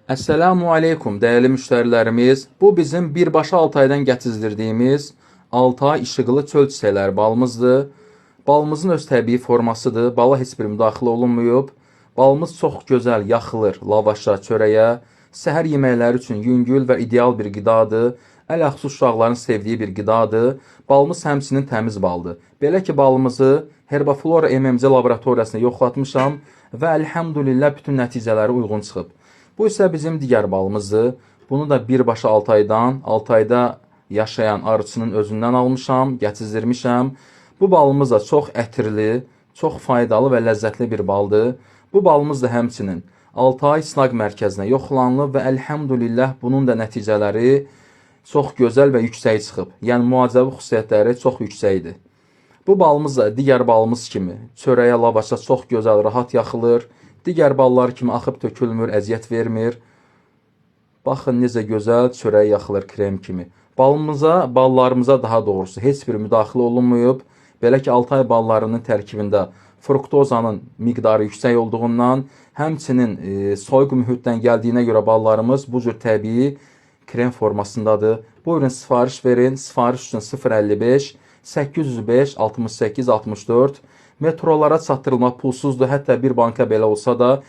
Esselamu aleykum dəyərli müştərilərimiz. Bu bizim birbaşa Altaydan gətizdirdiyimiz Altay işıqlı çöl çiçəkləri balımızdır. Balımızın öz təbii formasıdır. Bala heç bir müdaxilə olunmayıb. Balımız çox gözəl yaxılır lavaşa, çörəyə. Səhər yeməkləri üçün yüngül və ideal bir qidadır. Ələxüsus uşaqların sevdiyi bir qidadır. Balımız həmçinin təmiz baldır. Belə ki, balımızı Herbaflora MMC laboratoriyasında yoxlatmışam və əlhəmdülillah bütün nəticələri uyğun çıxıb. Bu isə bizim digər balımızdır. Bunu da birbaşa Altayda yaşayan arıçının özündən almışam, gətizdirmişəm. Bu balımız da çox ətirli, çox faydalı və ləzzətli bir baldır. Bu balımız da həmçinin Altay Sınaq Mərkəzinə yoxlanılıb və əlhəmdülillah bunun da nəticələri çox gözəl və yüksək çıxıb. Yəni müalicəvi xüsusiyyətləri çox yüksəkdir. Bu balımız da digər balımız kimi çörəyə, lavaşa çox gözəl, rahat yaxılır. Digər ballar kimi axıb tökülmür, əziyyət vermir. Baxın necə gözəl çörəyə yaxılır krem kimi. Ballarımıza daha doğrusu heç bir müdaxilə olunmayıb. Belə ki, Altay ballarının tərkibində fruktozanın miqdarı yüksək olduğundan, həmçinin soyuq mühitdən gəldiyinə görə ballarımız bu cür təbii krem formasındadır. Buyurun sifariş verin. Sifariş üçün 055 805 68 64 metrolara çatdırılma pulsuzdur. Hətta bir banka belə olsa da